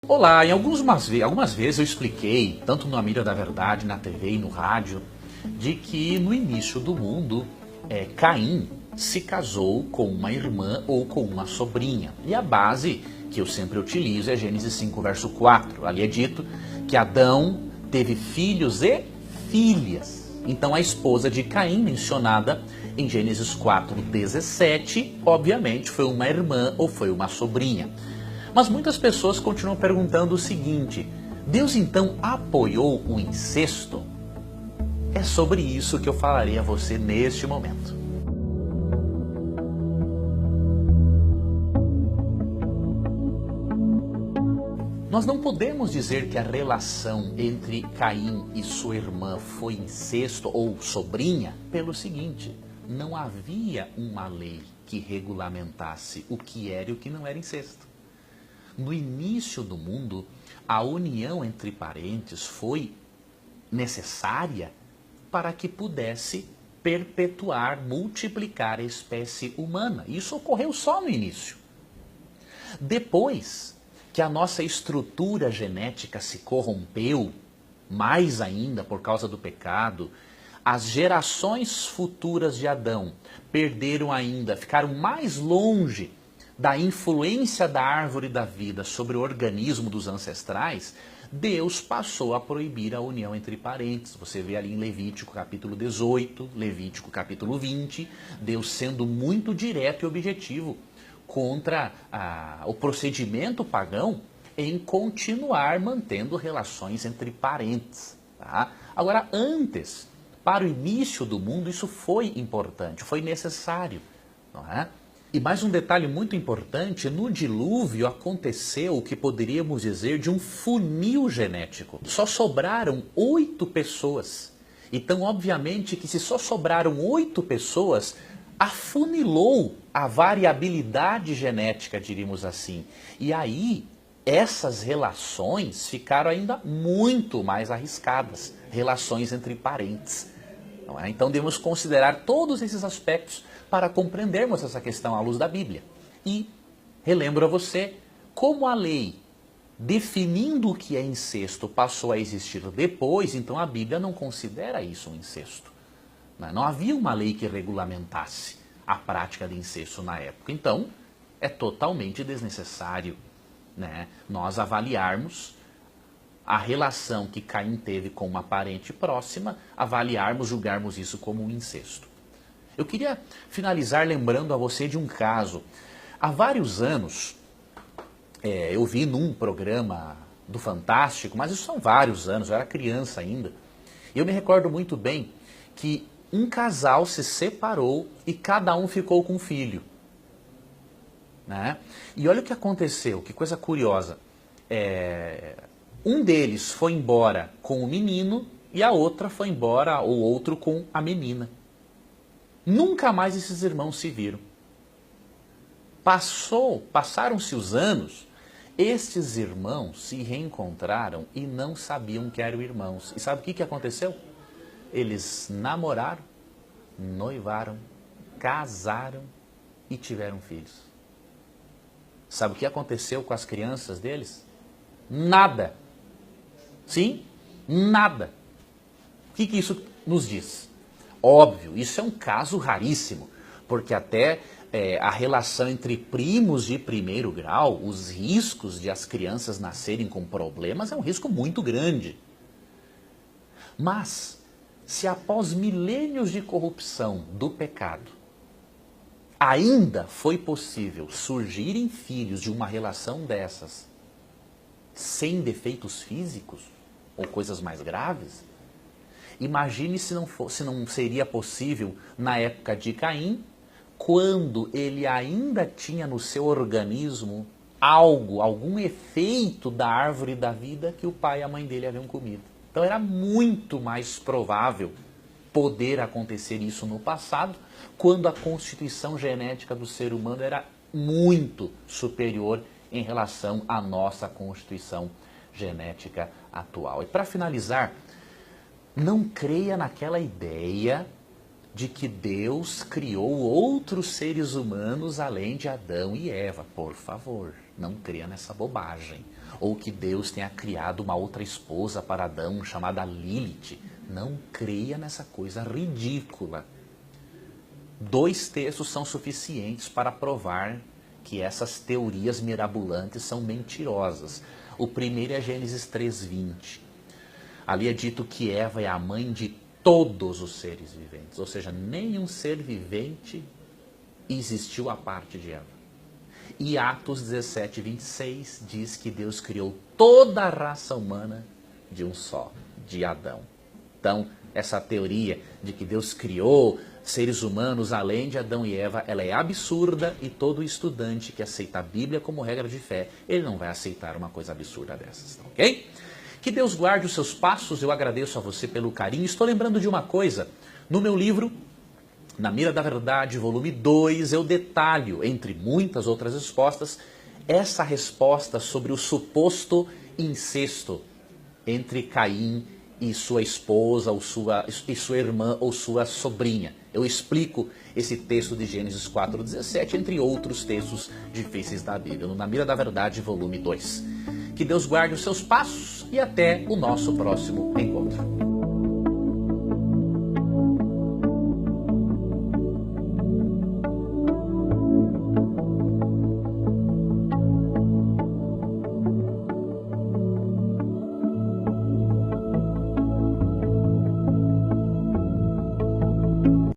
Olá, algumas vezes eu expliquei, tanto no A Mídia da Verdade, na TV e no rádio, de que no início do mundo, Caim se casou com uma irmã ou com uma sobrinha. E a base que eu sempre utilizo é Gênesis 5, verso 4. Ali é dito que Adão teve filhos e filhas. Então a esposa de Caim, mencionada em Gênesis 4:17, obviamente foi uma irmã ou foi uma sobrinha. Mas muitas pessoas continuam perguntando o seguinte: Deus então apoiou o incesto? É sobre isso que eu falarei a você neste momento. Nós não podemos dizer que a relação entre Caim e sua irmã foi incesto ou sobrinha pelo seguinte: não havia uma lei que regulamentasse o que era e o que não era incesto. No início do mundo, a união entre parentes foi necessária para que pudesse perpetuar, multiplicar a espécie humana. Isso ocorreu só no início. Depois que a nossa estrutura genética se corrompeu, mais ainda por causa do pecado, as gerações futuras de Adão perderam ainda, ficaram mais longe da influência da árvore da vida sobre o organismo dos ancestrais. Deus passou a proibir a união entre parentes. Você vê ali em Levítico capítulo 18, Levítico capítulo 20, Deus sendo muito direto e objetivo contra o procedimento pagão em continuar mantendo relações entre parentes. Tá? Agora, antes, para o início do mundo, isso foi importante, foi necessário, não é? E mais um detalhe muito importante: no dilúvio aconteceu o que poderíamos dizer de um funil genético. Só sobraram 8 pessoas. Então, obviamente, que se só sobraram 8 pessoas, afunilou a variabilidade genética, diríamos assim. E aí, essas relações ficaram ainda muito mais arriscadas, relações entre parentes. Não é? Então, devemos considerar todos esses aspectos para compreendermos essa questão à luz da Bíblia. E relembro a você como a lei definindo o que é incesto passou a existir depois, então a Bíblia não considera isso um incesto. Não havia uma lei que regulamentasse a prática de incesto na época. Então, é totalmente desnecessário, né, nós avaliarmos a relação que Caim teve com uma parente próxima, julgarmos isso como um incesto. Eu queria finalizar lembrando a você de um caso. Há vários anos, eu vi num programa do Fantástico, mas isso são vários anos, eu era criança ainda. E eu me recordo muito bem que um casal se separou e cada um ficou com um filho. Né? E olha o que aconteceu, que coisa curiosa. Um deles foi embora com o menino e a outra foi embora, ou outro, com a menina. Nunca mais esses irmãos se viram. Passaram-se os anos, estes irmãos se reencontraram e não sabiam que eram irmãos. E sabe o que aconteceu? Eles namoraram, noivaram, casaram e tiveram filhos. Sabe o que aconteceu com as crianças deles? Nada. Sim, nada. O que isso nos diz? Óbvio, isso é um caso raríssimo, porque até a relação entre primos de primeiro grau, os riscos de as crianças nascerem com problemas é um risco muito grande. Mas, se após milênios de corrupção do pecado, ainda foi possível surgirem filhos de uma relação dessas, sem defeitos físicos ou coisas mais graves, imagine se não seria possível na época de Caim, quando ele ainda tinha no seu organismo algum efeito da árvore da vida que o pai e a mãe dele haviam comido. Então era muito mais provável poder acontecer isso no passado, quando a constituição genética do ser humano era muito superior em relação à nossa constituição genética atual. E para finalizar, não creia naquela ideia de que Deus criou outros seres humanos além de Adão e Eva, por favor. Não creia nessa bobagem. Ou que Deus tenha criado uma outra esposa para Adão chamada Lilith. Não creia nessa coisa ridícula. 2 textos são suficientes para provar que essas teorias mirabolantes são mentirosas. O primeiro é Gênesis 3:20. Ali é dito que Eva é a mãe de todos os seres viventes. Ou seja, nenhum ser vivente existiu à parte de Eva. E Atos 17:26 diz que Deus criou toda a raça humana de um só, de Adão. Então, essa teoria de que Deus criou seres humanos além de Adão e Eva, ela é absurda, e todo estudante que aceita a Bíblia como regra de fé, ele não vai aceitar uma coisa absurda dessas, ok? Que Deus guarde os seus passos, eu agradeço a você pelo carinho. Estou lembrando de uma coisa, no meu livro, Na Mira da Verdade, volume 2, eu detalho, entre muitas outras respostas, essa resposta sobre o suposto incesto entre Caim e sua esposa, ou sua irmã, ou sua sobrinha. Eu explico esse texto de Gênesis 4:17, entre outros textos difíceis da Bíblia, no Na Mira da Verdade, volume 2. Que Deus guarde os seus passos e até o nosso próximo encontro.